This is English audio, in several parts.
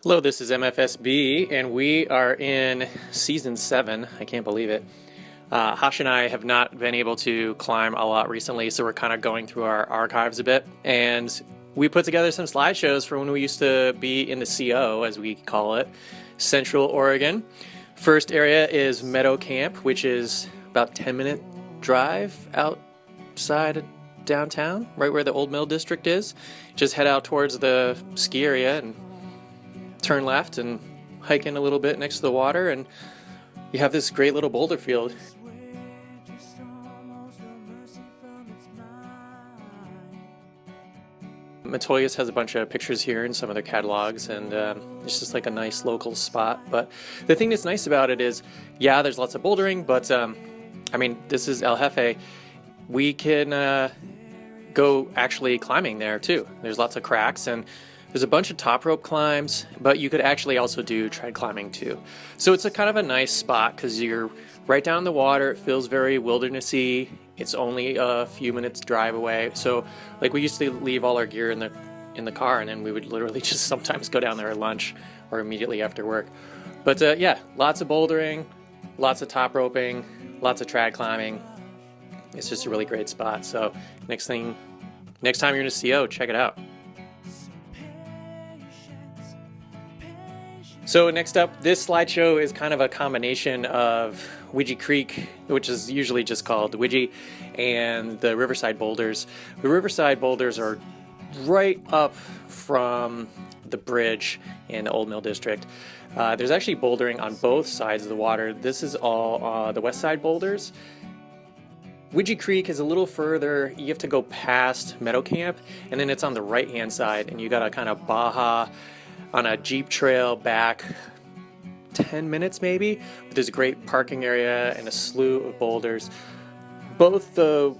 Hello, this is MFSB, and we are in season 7. I can't believe it. Hash and I have not been able to climb a lot recently, so we're kind of going through our archives a bit. And we put together some slideshows for when we used to be in the CO, as we call it, Central Oregon. First area is Meadow Camp, which is about 10-minute drive outside of downtown, right where the Old Mill District is. Just head out towards the ski area and turn left and hike in a little bit next to the water, and you have this great little boulder field. Matoyas has a bunch of pictures here in some of their catalogs, and it's just like a nice local spot. But the thing that's nice about it is, yeah, there's lots of bouldering, but I mean, this is El Jefe. We can go actually climbing there too. There's lots of cracks, and there's a bunch of top rope climbs, but you could actually also do tread climbing too. So it's a kind of a nice spot because you're right down in the water. It feels very wildernessy. It's only a few minutes drive away. So like we used to leave all our gear in the car, and then we would literally just sometimes go down there at lunch or immediately after work. But yeah, lots of bouldering, lots of top roping, lots of trad climbing. It's just a really great spot. So next time you're in a CO, check it out. So next up, this slideshow is kind of a combination of Widgie Creek, which is usually just called Widgie, and the Riverside Boulders. The Riverside Boulders are right up from the bridge in the Old Mill District. There's actually bouldering on both sides of the water. This is all the West Side Boulders. Widgie Creek is a little further. You have to go past Meadow Camp, and then it's on the right-hand side, and you gotta kind of baja on a Jeep trail back 10 minutes maybe. But there's a great parking area and a slew of boulders. Both the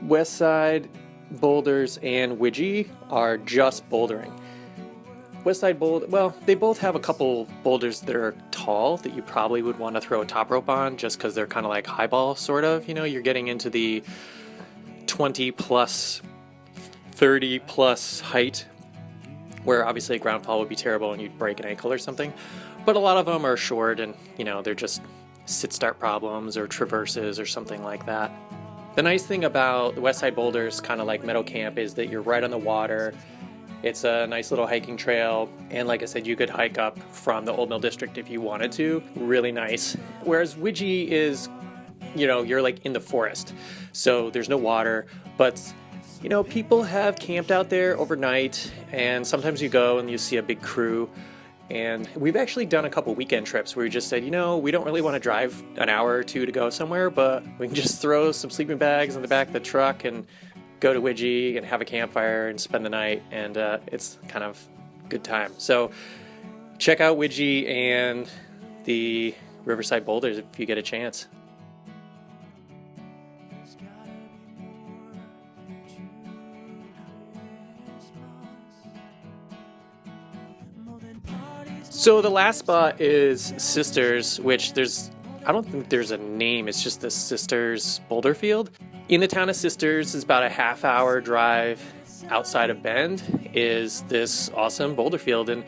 West Side Boulders and Widgie are just bouldering. West Side Boulder, well, they both have a couple boulders that are tall that you probably would want to throw a top rope on just because they're kind of like highball sort of. You know, you're getting into the 20 plus, 30 plus height, where obviously a ground fall would be terrible and you'd break an ankle or something. But a lot of them are short and, you know, they're just sit-start problems or traverses or something like that. The nice thing about the West Side Boulders, kind of like Meadow Camp, is that you're right on the water. It's a nice little hiking trail, and like I said, you could hike up from the Old Mill District if you wanted to. Really nice. Whereas Widgie is, you know, you're like in the forest, so there's no water, but you know, people have camped out there overnight, and sometimes you go and you see a big crew. And we've actually done a couple weekend trips where we just said, you know, we don't really want to drive an hour or two to go somewhere, but we can just throw some sleeping bags in the back of the truck and go to Widgie and have a campfire and spend the night, and it's kind of a good time. So check out Widgie and the Riverside Boulders if you get a chance. So the last spot is Sisters, which I don't think there's a name, it's just the Sisters Boulder Field. In the town of Sisters, is about a half-hour drive outside of Bend, is this awesome boulder field, and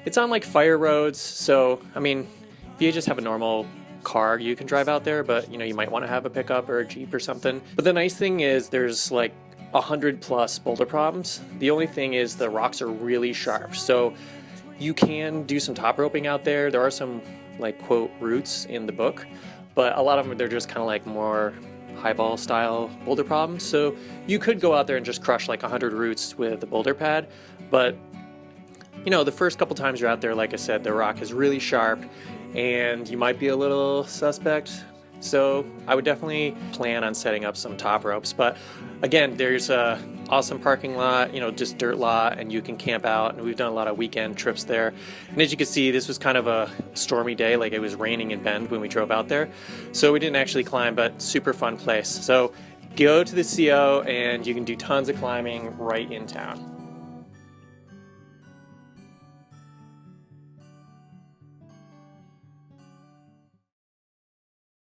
it's on like fire roads. So I mean, if you just have a normal car, you can drive out there, but you know, you might want to have a pickup or a Jeep or something. But the nice thing is there's like 100 plus boulder problems. The only thing is the rocks are really sharp, so you can do some top roping out there. There are some like quote routes in the book, but a lot of them, they're just kind of like more highball style boulder problems. So you could go out there and just crush like 100 roots with the boulder pad. But you know, the first couple times you're out there, like I said, the rock is really sharp and you might be a little suspect. So I would definitely plan on setting up some top ropes. But again, there's a awesome parking lot, you know, just dirt lot, and you can camp out, and we've done a lot of weekend trips there. And as you can see, this was kind of a stormy day, like it was raining in Bend when we drove out there. So we didn't actually climb, but super fun place. So go to the CO and you can do tons of climbing right in town.